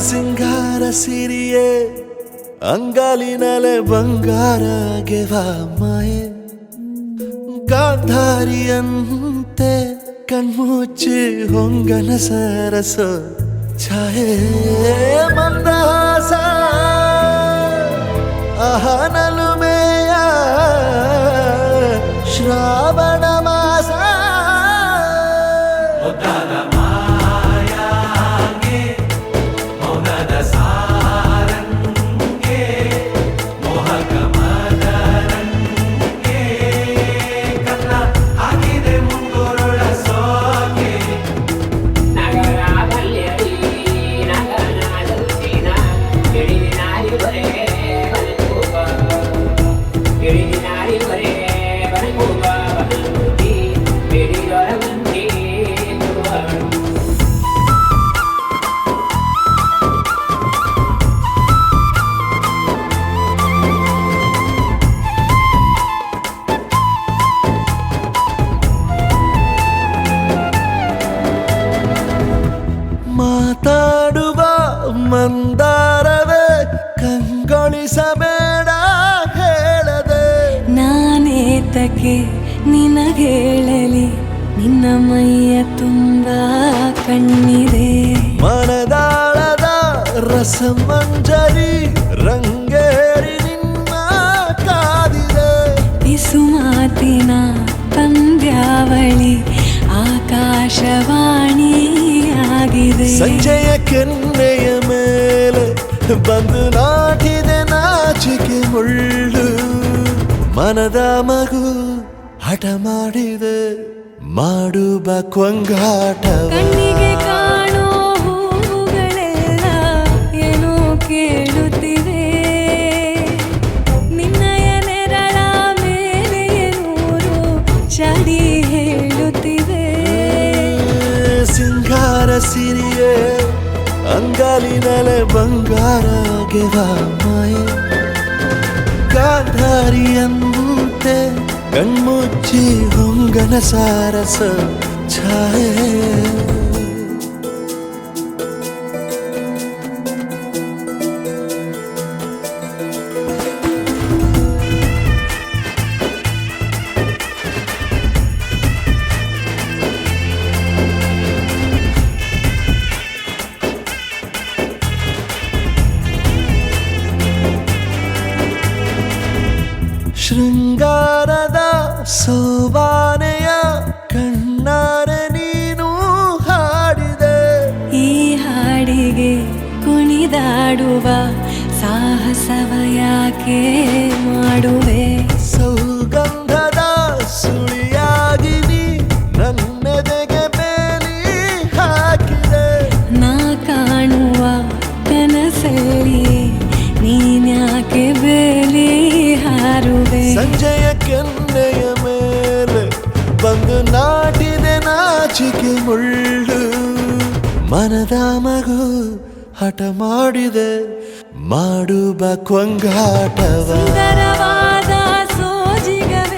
ಸಿಂಗಾರ ಸಿರಿಯೇ ಅಂಗಾಲಿನಲೆ ಬಂಗಾರ ಗೆವಾ ಮಾಯೆ ಗಾಂಧಾರಿಯಂತೆ ಕಣ್ಮುಚ್ಚಿ ಹೊಂಗನ ಸರಸ ಛಾಯೆ ಮಂದಹಾಸ ಅಹನಲುಮೆಯ ಶ್ರಾವಣ ಮಾಸ ಮಾತಾಡುವ ಮಂದಾರವೇ ಕಂಗೊಳಿಸಬೇಡ ಹೇಳದೆ ನಾನೇತಕ್ಕೆ ನಿನಗೇಳಲಿ ನಿನ್ನ ಮೈಯ ತುಂಬ ಕಣ್ಣಿದೆ ಮನದಾಳದ ರಸಮಂಜರಿ ರಂಗೇರಿ ನಿನ್ನ ಕಾದಿದೆ ಬಿಸು ಮಾತಿನ ಪಂದ್ಯಾವಳಿ ಆಕಾಶವಾಣಿಯಾಗಿದೆ ಸಂಜೆಯ ಕೆನ್ನೆಯ ಮೇಲೆ ಬಂದು ನಾಟಿದೆ ನಾಚಿಕೆ ಮುಳ್ಳು ಮನದ ಮಗು ಹಠ ಮಾಡಿದೆ ಮಾಡುವ ಕೊಂಗಾಟವ ಕಣ್ಣಿಗೆ ಕಾಣೋ ಹೂಗಳೆಲ್ಲ ಏನೋ ಕೇಳುತ್ತಿವೆ ನಿನ್ನಯ ನೆರಳ ಮೇಲೆ ನೂರು ಚಡಿ ಹೇಳುತ್ತಿವೆ ಸಿಂಗಾರ ಸಿರಿಯೇ ಅಂಗಾಲಿನಲೆ ಬಂಗಾರ ಗೆವಾ ಮಾಯೆ ಗಾಂಧಾರಿಯಂತೆ ಕಣ್ಮುಚ್ಚಿ ಹೊಂಗನ ಸಾರಸ ಛಾಯೆ ಶೃಂಗಾರದ ಸೋಬಾನೆಯ ಕಣ್ಣಾರೆ ನೀನು ಹಾಡಿದೆ ಈ ಹಾಡಿಗೆ ಕುಣಿದಾಡುವ ಸಾಹಸವ ಯಾಕೆ ಮಾಡುವೆ ಸೌಗಂಧದ ಸುಳಿಯಾಗಿ ನೀ ನನ್ನೆದೆಗೆ ಬೇಲಿ ಹಾಕಿದೆ ನಾ ಕಾಣುವ ಕನಸಲ್ಲಿ ನೀನ್ಯಾಕೆ ಬೇಲಿ ಹಾರುವೆ ಸಂಜೆಯ ಕೆನ್ನೆಯ ಮೇಲೆ ಬಂದು ನಾಟಿದೆ ನಾಚಿಕೆ ಮುಳ್ಳು ಮನದ ಮಗು ಹಠ ಮಾಡಿದೆ ಮಾಡುವ ಕೊಂಗಾಟವ ಸುಂದರವಾದ ಸೋಜಿಗವೇ